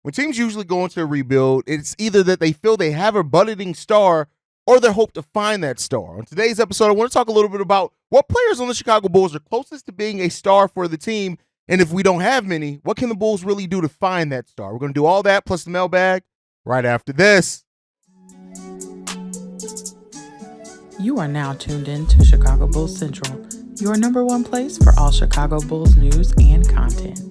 When teams usually go into a rebuild, it's either that they feel they have a budding star or they hope to find that star. On today's episode, I want to talk a little bit about what players on the Chicago Bulls are closest to being a star for the team. And if we don't have many, what can the Bulls really do to find that star? We're going to do all that plus the mailbag right after this. You are now tuned in to Chicago Bulls Central, your number one place for all Chicago Bulls news and content.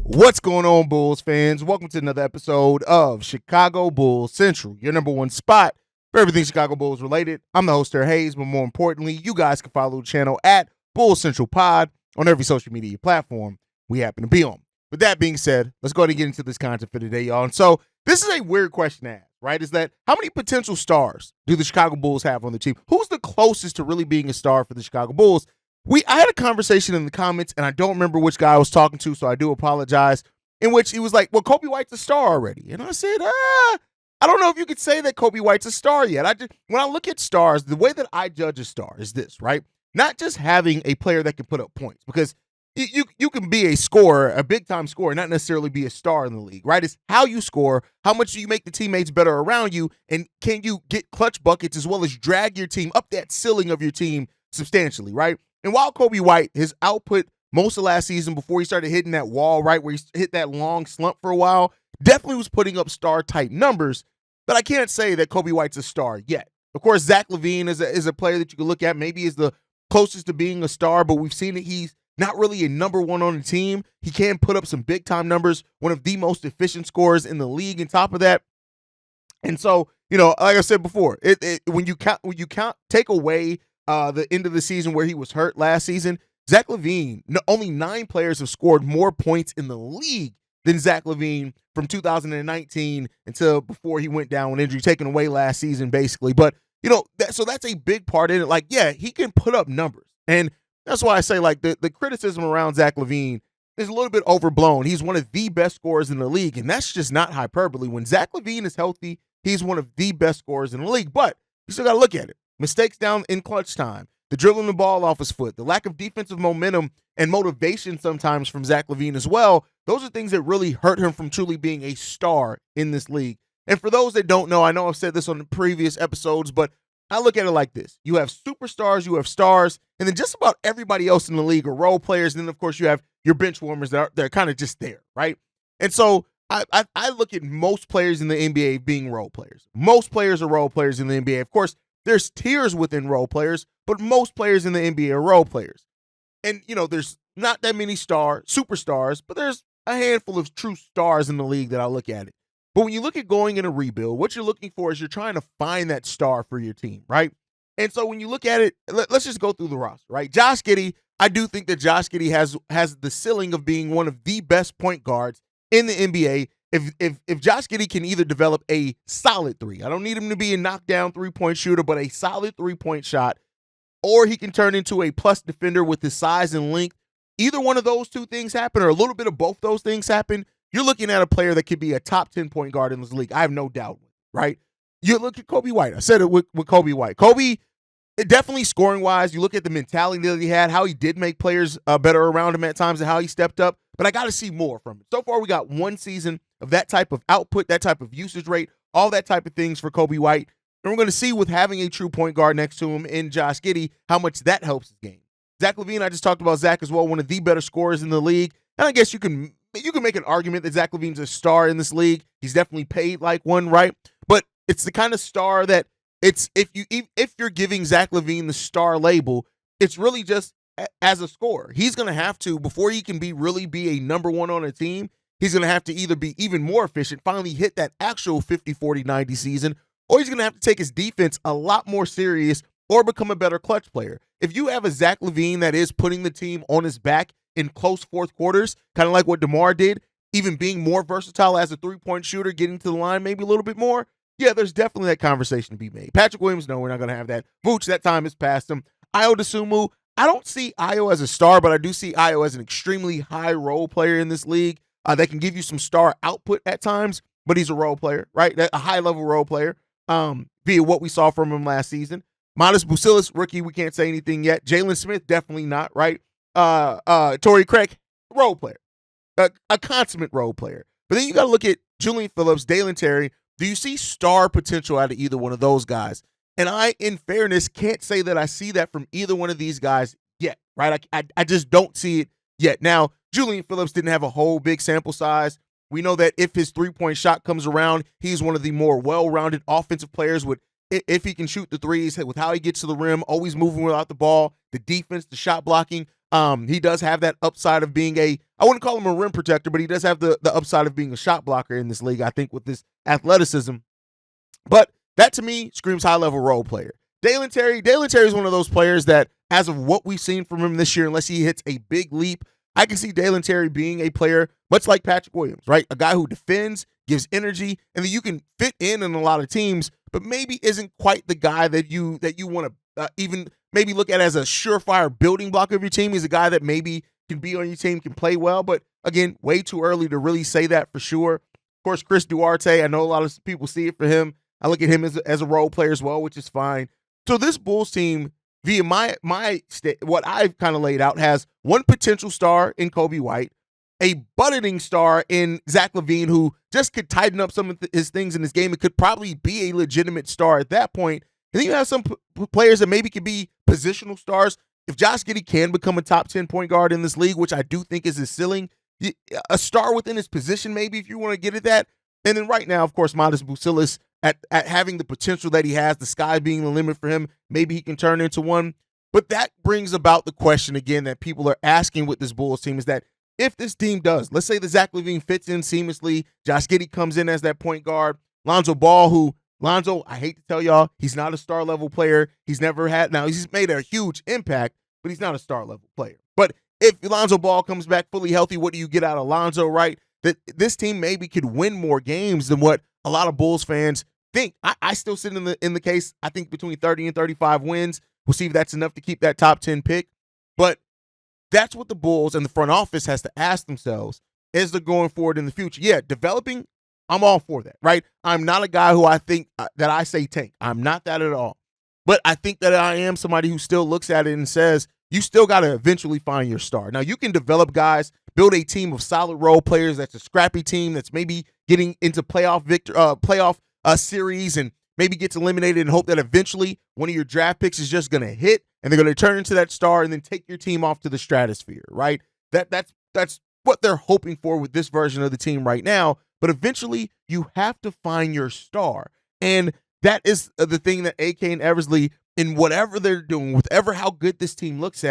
What's going on, Bulls fans? Welcome to another episode of Chicago Bulls Central, your number one spot for everything Chicago Bulls related. I'm the host, Terry Hayes, but more importantly, you guys can follow the channel at Bulls Central Pod on every social media platform we happen to be on. With that being said, let's go ahead and get into this content for today, y'all. And so this is a weird question to ask, right? Is that how many potential stars do the Chicago Bulls have on the team? Who's the closest to really being a star for the Chicago Bulls? I had a conversation in the comments, and I don't remember which guy I was talking to, so I do apologize, in which he was like, well, Kobe White's a star already. And I said, I don't know if you could say that Kobe White's a star yet. When I look at stars, the way that I judge a star is this, right? Not just having a player that can put up points, because you can be a scorer, a big-time scorer, not necessarily be a star in the league, right? It's how you score, how much do you make the teammates better around you, and can you get clutch buckets as well as drag your team up that ceiling of your team substantially, right? And while Kobe White, his output most of last season before he started hitting that wall, right, where he hit that long slump for a while, definitely was putting up star-type numbers, but I can't say that Kobe White's a star yet. Of course, Zach LaVine is a player that you can look at, maybe is the closest to being a star, but we've seen that he's not really a number one on the team. He can put up some big-time numbers, one of the most efficient scorers in the league on top of that. And so, like I said before, when you take away the end of the season where he was hurt last season, Zach LaVine, only 9 players have scored more points in the league than Zach LaVine from 2019 until before he went down with injury, taken away last season, basically. But, so that's a big part in it. Like, yeah, he can put up numbers. And that's why I say, like, the criticism around Zach LaVine is a little bit overblown. He's one of the best scorers in the league, and that's just not hyperbole. When Zach LaVine is healthy, he's one of the best scorers in the league. But you still got to look at it. Mistakes down in clutch time, the dribbling the ball off his foot, the lack of defensive momentum and motivation sometimes from Zach LaVine as well. Those are things that really hurt him from truly being a star in this league. And for those that don't know, I know I've said this on the previous episodes, but I look at it like this. You have superstars, you have stars, and then just about everybody else in the league are role players. And then, of course, you have your bench warmers that are kind of just there, right? And so I look at most players in the NBA being role players. Most players are role players in the NBA. Of course, there's tiers within role players, but most players in the NBA are role players. And, there's not that many superstars, but there's a handful of true stars in the league that I look at it. But when you look at going in a rebuild, what you're looking for is you're trying to find that star for your team, right? And so when you look at it, let's just go through the roster, right? Josh Giddey, I do think that Josh Giddey has the ceiling of being one of the best point guards in the NBA. If Josh Giddey can either develop a solid three, I don't need him to be a knockdown three-point shooter, but a solid three-point shot, or he can turn into a plus defender with his size and length. Either one of those two things happen, or a little bit of both those things happen, you're looking at a player that could be a top 10 point guard in this league. I have no doubt, right? You look at Kobe White. I said it with Kobe White. Kobe, definitely scoring-wise, you look at the mentality that he had, how he did make players better around him at times and how he stepped up. But I got to see more from it. So far, we got one season of that type of output, that type of usage rate, all that type of things for Kobe White. And we're going to see with having a true point guard next to him in Josh Giddey, how much that helps his game. Zach LaVine, I just talked about Zach as well, one of the better scorers in the league. And I guess you can make an argument that Zach LaVine's a star in this league. He's definitely paid like one, right? But it's the kind of star that it's if you're giving Zach LaVine the star label, it's really just as a scorer. He's going to have to, before he can really be a number one on a team, he's going to have to either be even more efficient, finally hit that actual 50, 40, 90 season, or he's going to have to take his defense a lot more serious or become a better clutch player. If you have a Zach LaVine that is putting the team on his back in close fourth quarters, kind of like what DeMar did, even being more versatile as a three-point shooter, getting to the line maybe a little bit more, yeah, there's definitely that conversation to be made. Patrick Williams, no, we're not going to have that. Vooch, that time has passed him. Ayo Dosunmu, I don't see Ayo as a star, but I do see Ayo as an extremely high role player in this league that can give you some star output at times, but he's a role player, right? A high-level role player, via what we saw from him last season. Modest Bucilis, rookie, we can't say anything yet. Jalen Smith, definitely not, right? Torrey Craig, role player, a consummate role player. But then you got to look at Julian Phillips, Dalen Terry. Do you see star potential out of either one of those guys? And I, in fairness, can't say that I see that from either one of these guys yet, right? I just don't see it yet. Now, Julian Phillips didn't have a whole big sample size. We know that if his three-point shot comes around, he's one of the more well-rounded offensive players with, if he can shoot the threes, with how he gets to the rim, always moving without the ball, the defense, the shot blocking. He does have that upside of being I wouldn't call him a rim protector, but he does have the upside of being a shot blocker in this league, I think, with this athleticism. But that, to me, screams high-level role player. Dalen Terry is one of those players that, as of what we've seen from him this year, unless he hits a big leap, I can see Dalen Terry being a player much like Patrick Williams, right? A guy who defends, gives energy, and that you can fit in a lot of teams, but maybe isn't quite the guy that you want to even maybe look at as a surefire building block of your team. He's a guy that maybe can be on your team, can play well, but again, way too early to really say that for sure. Of course, Chris Duarte, I know a lot of people see it for him. I look at him as a role player as well, which is fine. So this Bulls team, via what I've kind of laid out, has one potential star in Kobe White, a budding star in Zach LaVine, who just could tighten up some of his things in his game. It could probably be a legitimate star at that point. And then you have some players that maybe could be positional stars. If Josh Giddey can become a top 10 point guard in this league, which I do think is his ceiling, a star within his position, maybe, if you want to get at that. And then right now, of course, Modest Bucilis, at having the potential that he has, the sky being the limit for him, maybe he can turn into one. But that brings about the question again that people are asking with this Bulls team, is that if this team does, let's say the Zach LaVine fits in seamlessly, Josh Giddey comes in as that point guard, Lonzo Ball, I hate to tell y'all, he's not a star level player. He's never had, now he's made a huge impact, but he's not a star level player. But if Lonzo Ball comes back fully healthy, what do you get out of Lonzo, right? That this team maybe could win more games than what a lot of Bulls fans think. I still sit in the case, I think, between 30 and 35 wins. We'll see if that's enough to keep that top 10 pick. But that's what the Bulls and the front office has to ask themselves as they're going forward in the future. Yeah, developing, I'm all for that, right? I'm not a guy who I think that I say tank. I'm not that at all. But I think that I am somebody who still looks at it and says, you still got to eventually find your star. Now, you can develop guys, build a team of solid role players that's a scrappy team that's maybe getting into playoff series and maybe gets eliminated, and hope that eventually one of your draft picks is just going to hit and they're going to turn into that star and then take your team off to the stratosphere, right? That's what they're hoping for with this version of the team right now. But eventually, you have to find your star. And that is the thing that AK and Eversley, in whatever they're doing, whatever how good this team looks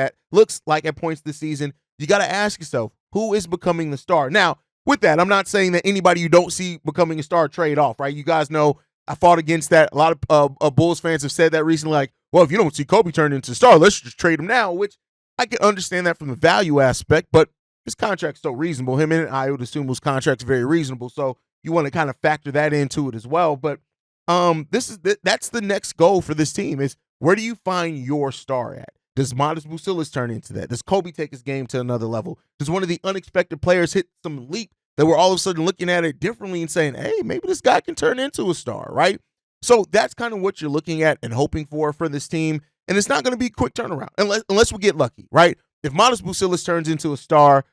like at points this season, you got to ask yourself, who is becoming the star? Now, with that, I'm not saying that anybody you don't see becoming a star trade off, right? You guys know I fought against that. A lot of Bulls fans have said that recently, like, well, if you don't see Kobe turn into a star, let's just trade him now, which I can understand that from the value aspect, but his contract's so reasonable. Him and I would assume his contract's very reasonable, so you want to kind of factor that into it as well. But that's the next goal for this team, is where do you find your star at? Does Modest Bucilis turn into that? Does Kobe take his game to another level? Does one of the unexpected players hit some leap that we're all of a sudden looking at it differently and saying, hey, maybe this guy can turn into a star, right? So that's kind of what you're looking at and hoping for this team. And it's not going to be a quick turnaround unless we get lucky, right? If Modest Bucilis turns into a star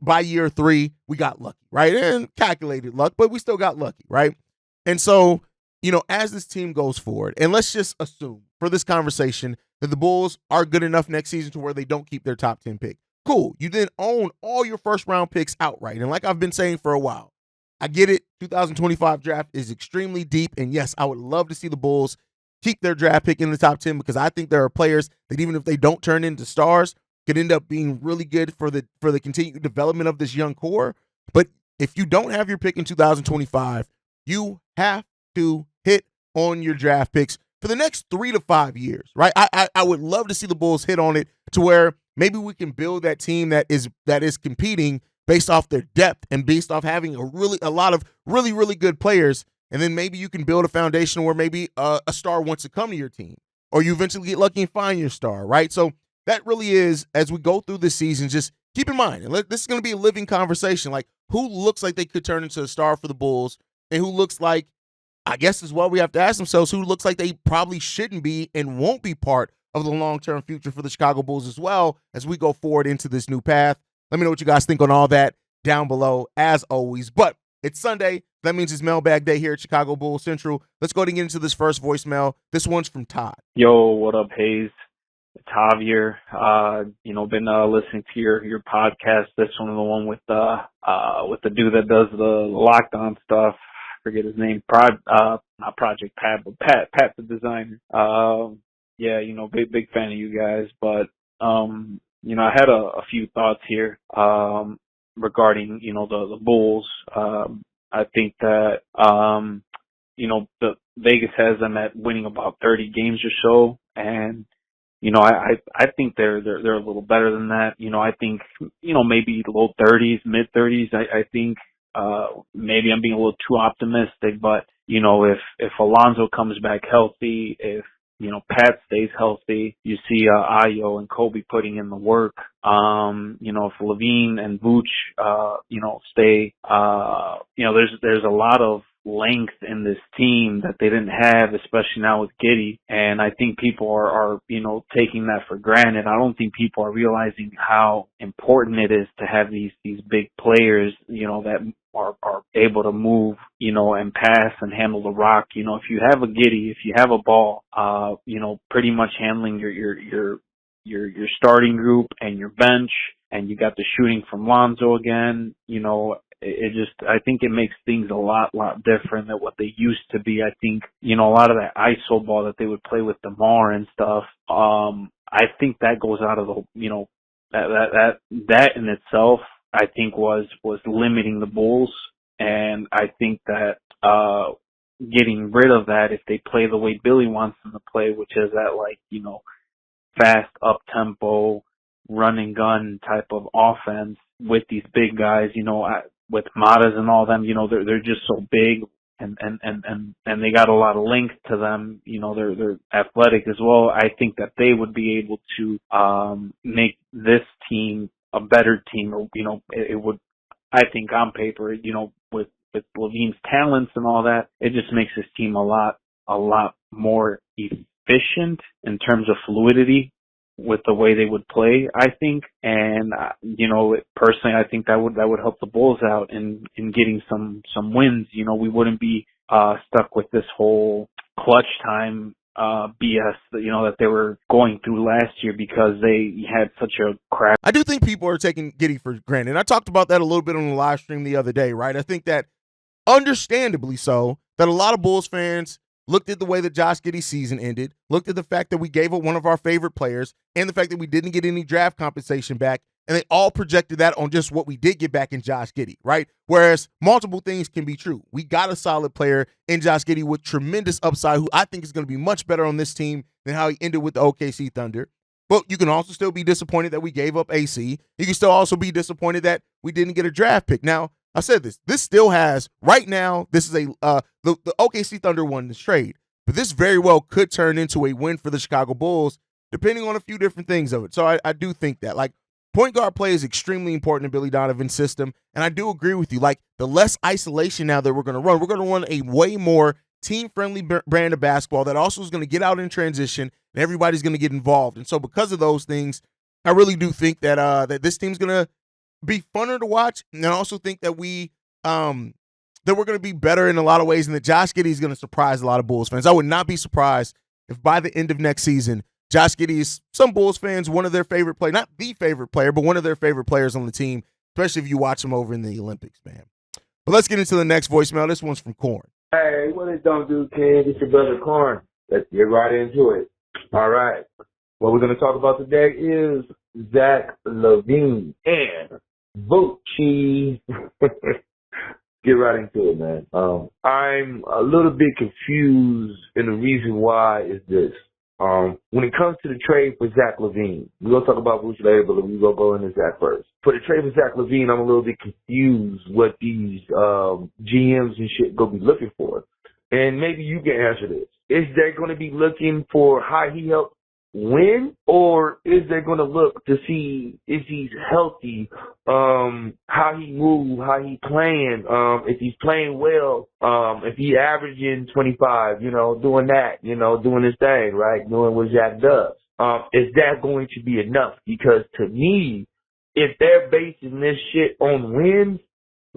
by year 3, we got lucky, right? And calculated luck, but we still got lucky, right? And so, as this team goes forward, and let's just assume for this conversation that the Bulls are good enough next season to where they don't keep their top 10 pick. Cool. You then own all your first-round picks outright. And like I've been saying for a while, I get it. 2025 draft is extremely deep. And yes, I would love to see the Bulls keep their draft pick in the top 10, because I think there are players that, even if they don't turn into stars, could end up being really good for the continued development of this young core. But if you don't have your pick in 2025, you have to hit on your draft picks for the next 3 to 5 years, right? I would love to see the Bulls hit on it to where maybe we can build that team that is competing based off their depth and based off having a lot of really, really good players. And then maybe you can build a foundation where maybe a star wants to come to your team, or you eventually get lucky and find your star, right? So that really is, as we go through this season, just keep in mind, and this is going to be a living conversation, like who looks like they could turn into a star for the Bulls, and who looks like, I guess as well, we have to ask ourselves, who looks like they probably shouldn't be and won't be part of the long-term future for the Chicago Bulls as well as we go forward into this new path. Let me know what you guys think on all that down below, as always. But it's Sunday. That means it's Mailbag Day here at Chicago Bulls Central. Let's go ahead and get into this first voicemail. This one's from Todd. Yo, what up, Hayes? It's Javier. Been listening to your podcast. This one, the one with the dude that does the lockdown stuff. I forget his name. Not Project Pat, but Pat the designer. Big fan of you guys. But I had a few thoughts here regarding the Bulls. I think that the Vegas has them at winning about 30 games or so, and I think they're a little better than that. I think maybe low 30s, mid 30s. I think maybe I'm being a little too optimistic, but if Alonzo comes back healthy, if Pat stays healthy, you see Ayo and Kobe putting in the work. If Levine and Vooch stay, there's a lot of length in this team that they didn't have, especially now with Giddey. And I think people are taking that for granted. I don't think people are realizing how important it is to have these big players, that are able to move, and pass and handle the rock. If you have a Giddey, if you have a ball, pretty much handling your starting group and your bench, and you got the shooting from Lonzo again, I think it makes things a lot different than what they used to be. I think, a lot of that ISO ball that they would play with DeMar and stuff, I think that goes out of the, that in itself, I think was limiting the Bulls. And I think that, getting rid of that, if they play the way Billy wants them to play, which is that fast up tempo, run and gun type of offense with these big guys, with Matas and all them, they're just so big and they got a lot of length to them, they're athletic as well. I think that they would be able to make this team a better team, or it would, I think on paper, with Levine's talents and all that, it just makes this team a lot more efficient in terms of fluidity with the way they would play, I think. And, personally, I think that would help the Bulls out in getting some wins. We wouldn't be, stuck with this whole clutch time, BS that they were going through last year because they had such a crap. I do think people are taking Giddey for granted. And I talked about that a little bit on the live stream the other day, right? I think that understandably so, that a lot of Bulls fans looked at the way that Josh Giddey's season ended, looked at the fact that we gave up one of our favorite players, and the fact that we didn't get any draft compensation back, and they all projected that on just what we did get back in Josh Giddey, right? Whereas multiple things can be true. We got a solid player in Josh Giddey with tremendous upside, who I think is going to be much better on this team than how he ended with the OKC Thunder. But you can also still be disappointed that we gave up AC. You can still also be disappointed that we didn't get a draft pick. Now, I said this still has, right now, this is the OKC Thunder won this trade, but this very well could turn into a win for the Chicago Bulls, depending on a few different things of it. So I do think that, point guard play is extremely important in Billy Donovan's system, and I do agree with you. The less isolation now that we're going to run a way more team-friendly brand of basketball that also is going to get out in transition, and everybody's going to get involved. And so because of those things, I really do think that that this team's going to be funner to watch, and I also think that we're going to be better in a lot of ways, and that Josh Giddey is going to surprise a lot of Bulls fans. I would not be surprised if by the end of next season, Josh Giddey is some Bulls fans, one of their favorite players, not the favorite player, but one of their favorite players on the team, especially if you watch him over in the Olympics, man. But let's get into the next voicemail. This one's from Corn. Hey, what it don't do, kid? It's your brother Corn. Let's get right into it. All right. What we're going to talk about today is Zach LaVine and Vooch. Get right into it, man. I'm a little bit confused, and the reason why is this. When it comes to the trade for Zach LaVine, we're going to talk about Vooch later, but we're going to go into Zach first. For the trade for Zach LaVine, I'm a little bit confused what these GMs and shit going to be looking for. And maybe you can answer this. Is they going to be looking for how he helped win, or is they going to look to see if he's healthy, how he moves, how he playing, if he's playing well, if he averaging 25, doing that, doing his thing, right, doing what Zach does. Is that going to be enough? Because to me, if they're basing this shit on wins,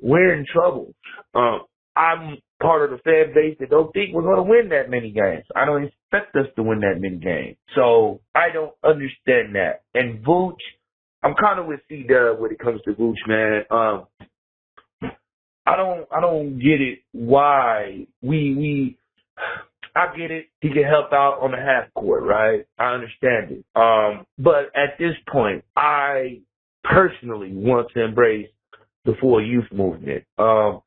we're in trouble. I'm part of the fan base that don't think we're going to win that many games. I don't expect us to win that many games. So I don't understand that. And Vooch, I'm kind of with C-Dub when it comes to Vooch, man. I don't get it why I get it. He can help out on the half court, right? I understand it. But at this point, I personally want to embrace the full youth movement. I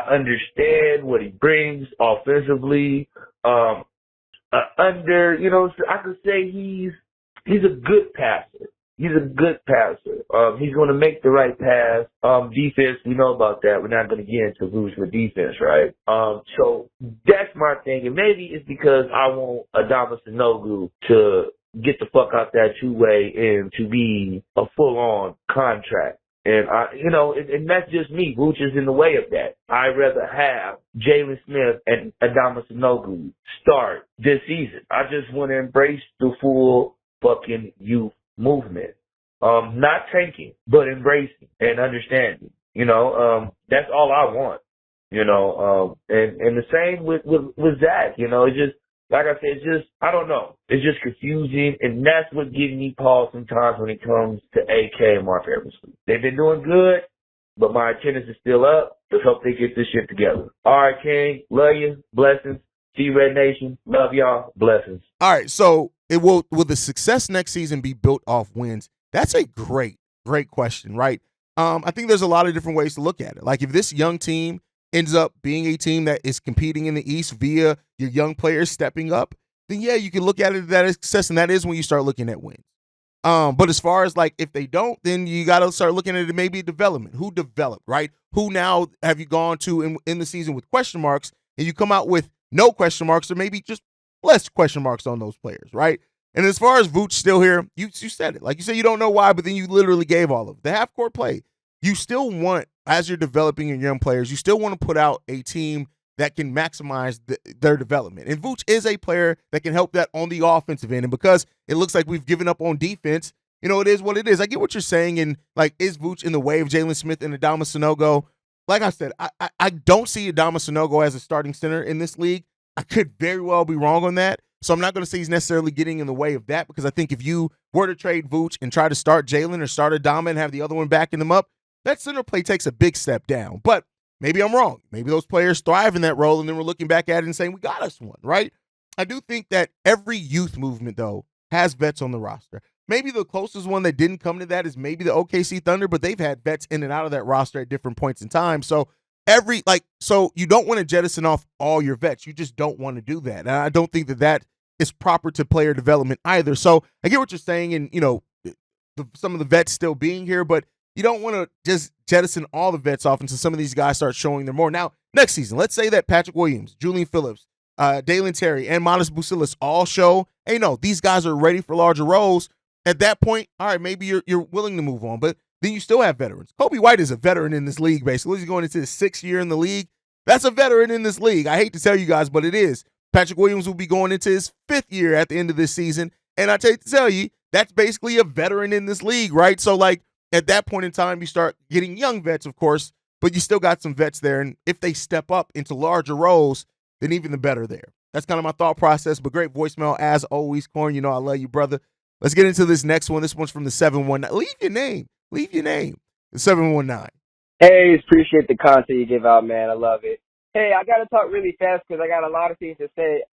understand what he brings offensively. I could say he's a good passer. He's a good passer. He's going to make the right pass. Defense, we know about that. We're not going to get into Vooch with defense, right? So that's my thing. And maybe it's because I want Adama Sanogo to get the fuck out that two-way and to be a full-on contract. And and that's just me. Vooch is in the way of that. I'd rather have Jalen Smith and Adama Sanogo start this season. I just want to embrace the full fucking youth movement. Not tanking, but embracing and understanding. That's all I want. And the same with Zach. It's just, like I said, I don't know. It's just confusing, and that's what gives me pause sometimes when it comes to AK and Mark Eversley. They've been doing good, but my attendance is still up. Let's hope they get this shit together. All right, King. Love you. Blessings. See you, Red Nation. Love y'all. Blessings. All right, so will the success next season be built off wins? That's a great question, right? I think there's a lot of different ways to look at it. Like, if this young team ends up being a team that is competing in the East via your young players stepping up, then yeah, you can look at it as success, and that is when you start looking at wins. But as far as like if they don't, then you got to start looking at it maybe development. Who developed, right? Who now have you gone to in the season with question marks, and you come out with no question marks, or maybe just less question marks on those players, right? And as far as Vooch still here, you said it. Like you said, you don't know why, but then you literally gave all of it. The half-court play. You still want, as you're developing your young players, you still want to put out a team that can maximize their development. And Vooch is a player that can help that on the offensive end. And because it looks like we've given up on defense, it is what it is. I get what you're saying. And, like, is Vooch in the way of Jalen Smith and Adama Sanogo? Like I said, I don't see Adama Sanogo as a starting center in this league. I could very well be wrong on that. So I'm not going to say he's necessarily getting in the way of that, because I think if you were to trade Vooch and try to start Jalen or start Adama and have the other one backing them up, that center play takes a big step down. But maybe I'm wrong. Maybe those players thrive in that role, and then we're looking back at it and saying, we got us one, right? I do think that every youth movement, though, has vets on the roster. Maybe the closest one that didn't come to that is maybe the OKC Thunder, but they've had vets in and out of that roster at different points in time. So you don't want to jettison off all your vets. You just don't want to do that. And I don't think that is proper to player development either. So I get what you're saying, and some of the vets still being here, but you don't want to just jettison all the vets off until some of these guys start showing their more. Now, next season, let's say that Patrick Williams, Julian Phillips, Dalen Terry, and Modest Bucilis all show, hey, no, these guys are ready for larger roles. At that point, all right, maybe you're willing to move on, but then you still have veterans. Kobe White is a veteran in this league, basically. He's going into his 6th year in the league. That's a veteran in this league. I hate to tell you guys, but it is. Patrick Williams will be going into his 5th year at the end of this season, and I hate to tell you, that's basically a veteran in this league, right? So, like, at that point in time, you start getting young vets, of course, but you still got some vets there, and if they step up into larger roles, then even the better there. That's kind of my thought process, but great voicemail as always, Corn. I love you, brother. Let's get into this next one. This one's from the 719. Leave your name. The 719. Hey, appreciate the content you give out, man. I love it. Hey, I got to talk really fast because I got a lot of things to say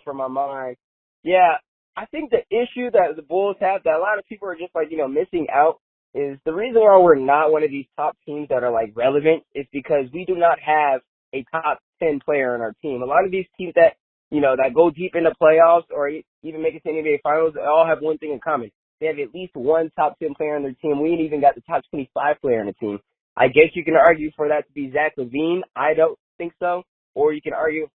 from my mind. Yeah, I think the issue that the Bulls have that a lot of people are just missing out is the reason why we're not one of these top teams that are relevant is because we do not have a top 10 player on our team. A lot of these teams that that go deep in the playoffs or even make it to NBA Finals, they all have one thing in common. They have at least one top 10 player on their team. We ain't even got the top 25 player on the team. I guess you can argue for that to be Zach LaVine. I don't think so. Or you can argue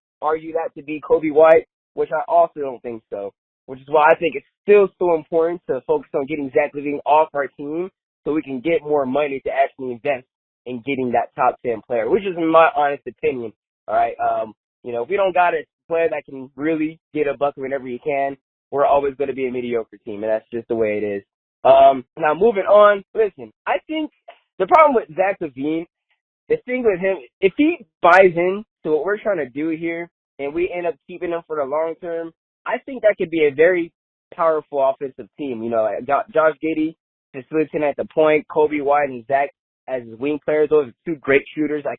that to be Kobe White, which I also don't think so. Which is why I think it's still so important to focus on getting Zach LaVine off our team so we can get more money to actually invest in getting that top 10 player, which is my honest opinion. All right. If we don't got a player that can really get a bucket whenever he can, we're always going to be a mediocre team, and that's just the way it is. Now moving on, listen, I think the problem with Zach LaVine, the thing with him, if he buys in to what we're trying to do here and we end up keeping him for the long term, I think that could be a very powerful offensive team. You know, like Josh Giddey facilitating at the point, Kobe White and Zach as wing players. Those are two great shooters. That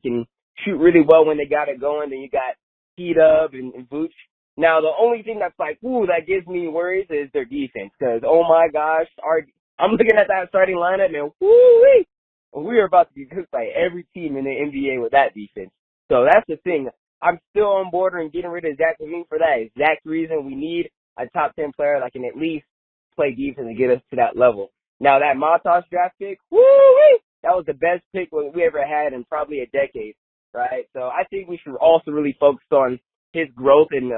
can shoot really well when they got it going. Then you got Heat Up and Vooch. Now, the only thing that's like, ooh, that gives me worries is their defense. Because, oh my gosh, I'm looking at that starting lineup and woo-wee, we are about to be cooked by every team in the NBA with that defense. So that's the thing. I'm still on board and getting rid of Zach LaVine for that exact reason. We need a top 10 player that can at least play defense and get us to that level. Now, that Matas draft pick, woo-wee, that was the best pick we ever had in probably a decade, right? So I think we should also really focus on his growth and,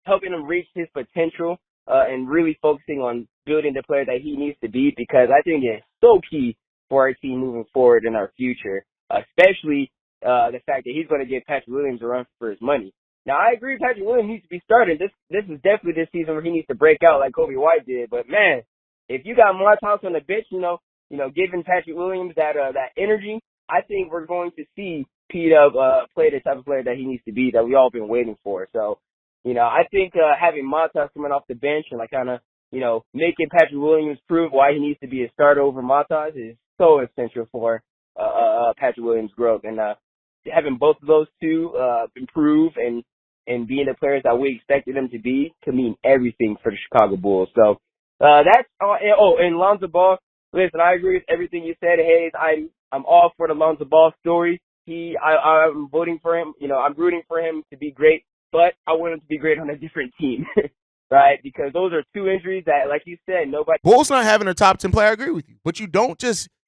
helping him reach his potential and really focusing on building the player that he needs to be, because I think it's so key for our team moving forward in our future, especially the fact that he's going to give Patrick Williams a run for his money. Now, I agree Patrick Williams needs to be started. This is definitely this season where he needs to break out like Kobe White did. But, man, if you got Martins on the bench, giving Patrick Williams that energy, I think we're going to see Pete play the type of player that he needs to be that we all been waiting for. So, I think having Matas coming off the bench and making Patrick Williams prove why he needs to be a starter over Matas is so essential for Patrick Williams' growth. And having both of those two improve and being the players that we expected them to be could mean everything for the Chicago Bulls. So that's and Lonzo Ball. Listen, I agree with everything you said, Hayes. I'm all for the Lonzo Ball story. I'm voting for him. I'm rooting for him to be great, but I want him to be great on a different team, right? Because those are two injuries that, like you said, nobody. Bulls not having a top 10 player, I agree with you. But you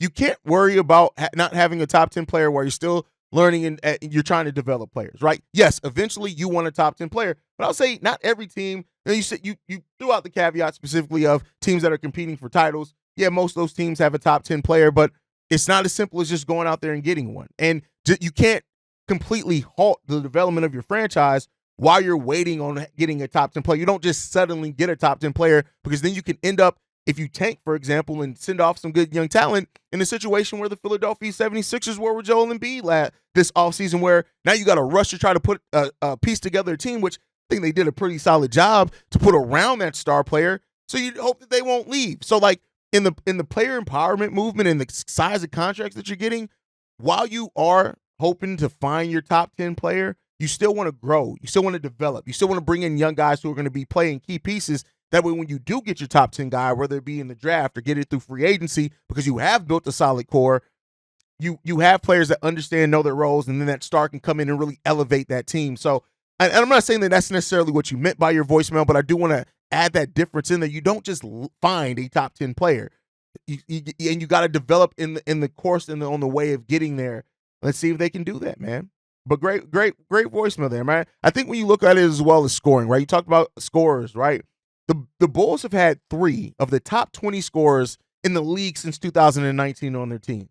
can't worry about not having a top 10 player while you're still learning and you're trying to develop players, right? Yes, eventually you want a top 10 player, but I'll say not every team. You said you threw out the caveat specifically of teams that are competing for titles. Yeah, most of those teams have a top 10 player, but it's not as simple as just going out there and getting one. And you can't completely halt the development of your franchise while you're waiting on getting a top 10 player. You don't just suddenly get a top 10 player, because then you can end up, if you tank, for example, and send off some good young talent, in a situation where the Philadelphia 76ers were with Joel Embiid this offseason, where now you got to rush to try to put a piece together a team, which I think they did a pretty solid job to put around that star player. So you hope that they won't leave. So in the player empowerment movement and the size of contracts that you're getting, while you are hoping to find your top 10 player, you still want to grow. You still want to develop. You still want to bring in young guys who are going to be playing key pieces. That way, when you do get your top 10 guy, whether it be in the draft or get it through free agency, because you have built a solid core, you have players that understand, know their roles, and then that star can come in and really elevate that team. So, and I'm not saying that that's necessarily what you meant by your voicemail, but I do want to add that difference in there. You don't just find a top 10 player. You got to develop in the course and on the way of getting there. Let's see if they can do that, man. But great voicemail there, man. I think when you look at it as well as scoring, right? You talked about scorers, right? The Bulls have had 3 of the top 20 scorers in the league since 2019 on their team.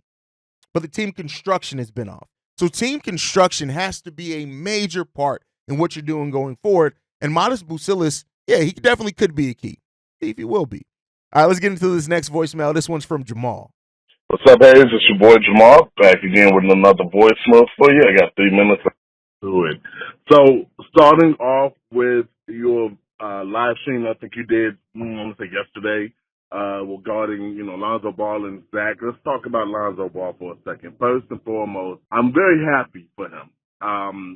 But the team construction has been off. So team construction has to be a major part in what you're doing going forward. And Modest Bucilis, yeah, he definitely could be a key. See if he will be. All right, let's get into this next voicemail. This one's from Jamal. What's up, Hayes? It's your boy Jamal, back again with another voicemail for you. I got 3 minutes to do it. So, starting off with your live stream, I think you did, I want to say yesterday, regarding, Lonzo Ball and Zach. Let's talk about Lonzo Ball for a second. First and foremost, I'm very happy for him.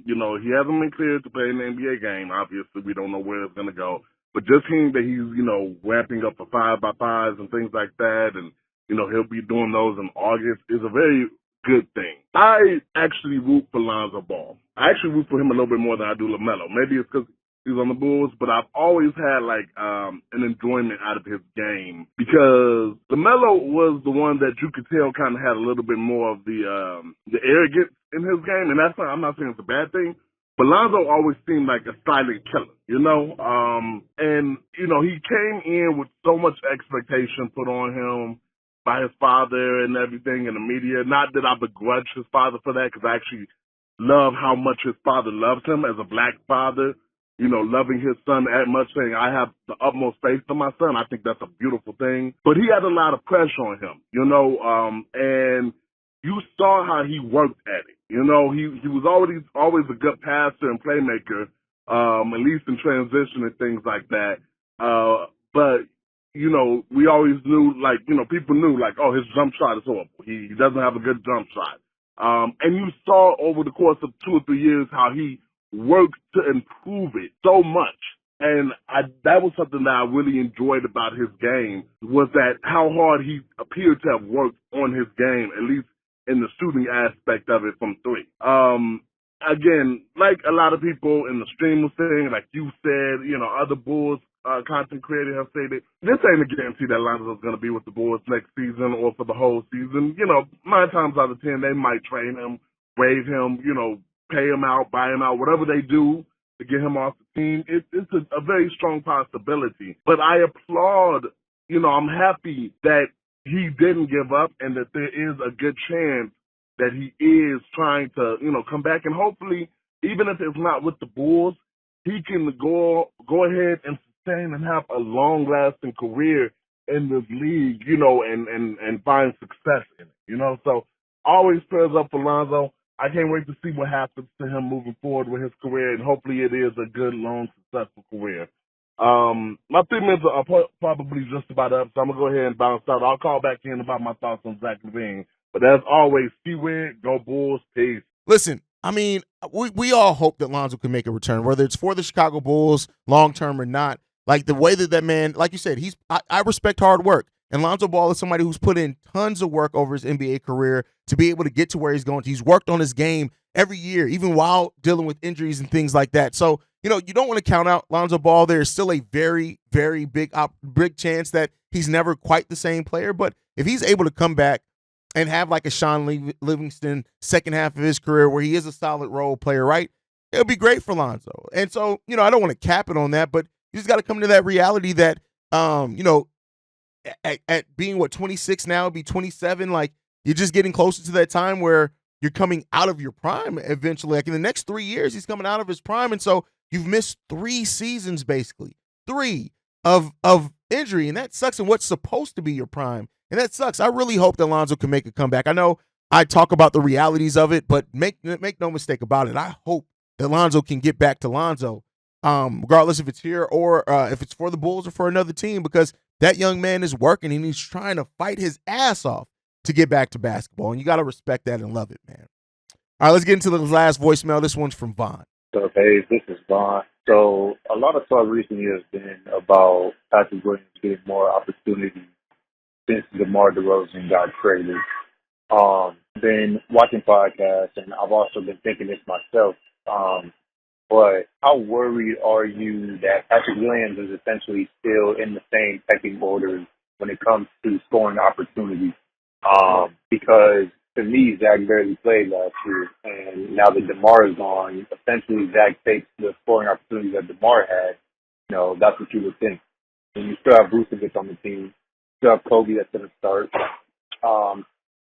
He hasn't been cleared to play in the NBA game. Obviously, we don't know where it's going to go. But just hearing that he's, ramping up for 5x5s and things like that, and he'll be doing those in August, is a very good thing. I actually root for Lonzo Ball. I actually root for him a little bit more than I do LaMelo. Maybe it's because he's on the Bulls, but I've always had an enjoyment out of his game, because LaMelo was the one that you could tell kind of had a little bit more of the arrogance in his game, and I'm not saying it's a bad thing. But Lonzo always seemed like a silent killer, and he came in with so much expectation put on him by his father and everything in the media. Not that I begrudge his father for that, because I actually love how much his father loves him as a black father. loving his son that much, saying, I have the utmost faith in my son. I think that's a beautiful thing. But he had a lot of pressure on him, and you saw how he worked at it. He was always a good passer and playmaker, at least in transition and things like that. But we always knew, people knew, oh, his jump shot is horrible. He doesn't have a good jump shot. And you saw over the course of 2 or 3 years how he worked to improve it so much. And that was something that I really enjoyed about his game, was that how hard he appeared to have worked on his game, at least in the shooting aspect of it from three. Again, like a lot of people in the stream was saying, like you said, other Bulls content creators have said it. This ain't a guarantee that Lonzo's going to be with the Bulls next season or for the whole season. 9 times out of 10, they might trade him, waive him, pay him out, buy him out, whatever they do to get him off the team. It's a very strong possibility. But I applaud, I'm happy that he didn't give up and that there is a good chance that he is trying to, come back. And hopefully, even if it's not with the Bulls, he can go ahead and sustain and have a long-lasting career in this league, and find success in it, So always prayers up for Lonzo. I can't wait to see what happens to him moving forward with his career, and hopefully it is a good, long, successful career. My 3 minutes are probably just about up, so I'm going to go ahead and bounce out. I'll call back in about my thoughts on Zach LaVine. But as always, Seaway, go Bulls, peace. Listen, I mean, we all hope that Lonzo can make a return, whether it's for the Chicago Bulls long term or not. Like the way that man, like you said, I respect hard work. And Lonzo Ball is somebody who's put in tons of work over his NBA career to be able to get to where he's going. He's worked on his game every year, even while dealing with injuries and things like that. So, you don't want to count out Lonzo Ball. There's still a very, very big chance that he's never quite the same player. But if he's able to come back and have like a Sean Livingston second half of his career where he is a solid role player, right? It'll be great for Lonzo. And so, I don't want to cap it on that, but you just got to come to that reality that, at being 26 now, be 27, like you're just getting closer to that time where you're coming out of your prime eventually. Like in the next 3 years, he's coming out of his prime. And so you've missed 3 seasons, basically 3 of injury. And that sucks in what's supposed to be your prime. And that sucks. I really hope that Lonzo can make a comeback. I know I talk about the realities of it, but make no mistake about it. I hope that Lonzo can get back to Lonzo, regardless if it's here or if it's for the Bulls or for another team, because that young man is working and he's trying to fight his ass off to get back to basketball. And you got to respect that and love it, man. All right, let's get into the last voicemail. This one's from Vaughn. So, hey, this is Vaughn. So a lot of talk recently has been about Patrick Williams getting more opportunities since DeMar DeRozan got traded. Been watching podcasts, and I've also been thinking this myself. But how worried are you that Patrick Williams is essentially still in the same pecking order when it comes to scoring opportunities? Because to me, Zach barely played last year, and now that DeMar is gone, essentially Zach takes the scoring opportunities that DeMar had. That's what you would think. And you still have Vucevic on the team. You have Kobe that's going to start.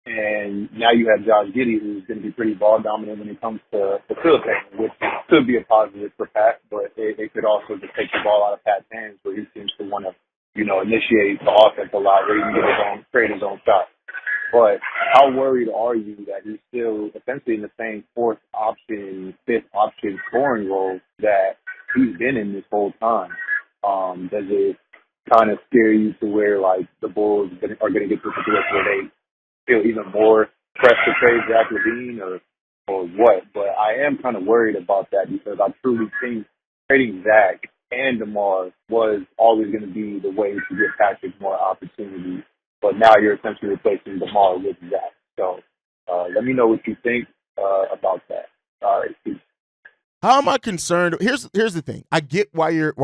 And now you have Josh Giddey, who's going to be pretty ball dominant when it comes to facilitating, which could be a positive for Pat, but they could also just take the ball out of Pat's hands where he seems to want to, initiate the offense a lot, where he can get create his own shot. But how worried are you that he's still essentially in the same fourth option, fifth option scoring role that he's been in this whole time? Does it kind of scare you to where, like, the Bulls are going to get to a situation where they feel even more pressed to trade Zach LaVine or what? But I am kind of worried about that because I truly think trading Zach and DeMar was always going to be the way to give Patrick more opportunities. But now you're essentially replacing DeMar with Zach. So let me know what you think about that. All right, peace. How am I concerned? Here's the thing. I get why you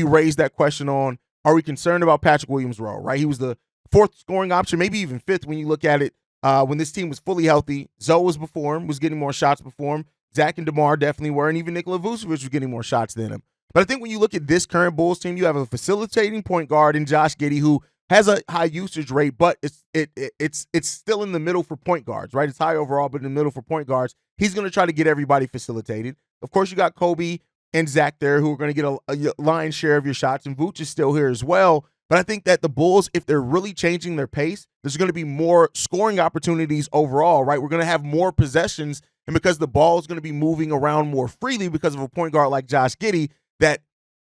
raised that question on, are we concerned about Patrick Williams' role, right? He was the fourth scoring option, maybe even fifth when you look at it. When this team was fully healthy, Zoe was before him, was getting more shots before him. Zach and DeMar definitely were, and even Nikola Vucevic was getting more shots than him. But I think when you look at this current Bulls team, you have a facilitating point guard in Josh Giddey who has a high usage rate, but it's still in the middle for point guards, right? It's high overall, but in the middle for point guards. He's going to try to get everybody facilitated. Of course, you got Kobe and Zach there, who are going to get a lion's share of your shots, and Vooch is still here as well. But I think that the Bulls, if they're really changing their pace, there's going to be more scoring opportunities overall, right? We're going to have more possessions, and because the ball is going to be moving around more freely because of a point guard like Josh Giddey, that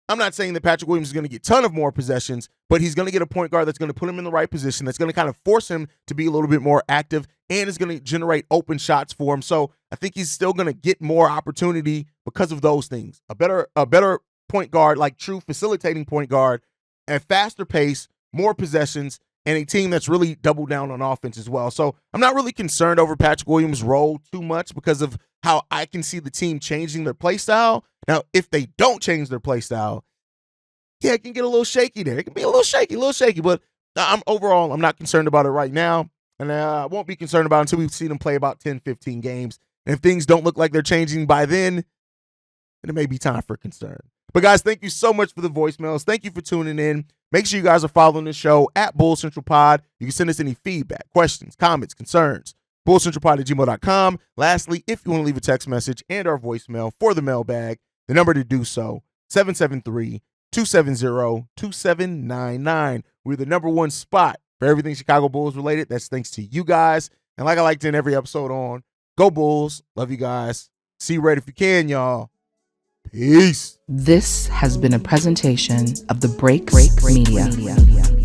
I'm not saying that Patrick Williams is going to get a ton of more possessions, but he's going to get a point guard that's going to put him in the right position, that's going to kind of force him to be a little bit more active, and is going to generate open shots for him. So I think he's still going to get more opportunity because of those things. A better point guard, like true facilitating point guard, at faster pace, more possessions, and a team that's really doubled down on offense as well. So I'm not really concerned over Patrick Williams' role too much because of how I can see the team changing their play style. Now, if they don't change their play style, yeah, it can get a little shaky there. It can be a little shaky, but I'm not concerned about it right now. And I won't be concerned about it until we see them play about 10, 15 games. And if things don't look like they're changing by then it may be time for concern. But guys, thank you so much for the voicemails. Thank you for tuning in. Make sure you guys are following the show at Bull Central Pod. You can send us any feedback, questions, comments, concerns. BullCentralPod@gmail.com. Lastly, if you want to leave a text message and our voicemail for the mailbag, the number to do so, 773-270-2799. We're the number one spot for everything Chicago Bulls related. That's thanks to you guys. And like I like to end every episode on, go Bulls. Love you guys. See you right if you can, y'all. Peace. This has been a presentation of the Break Media.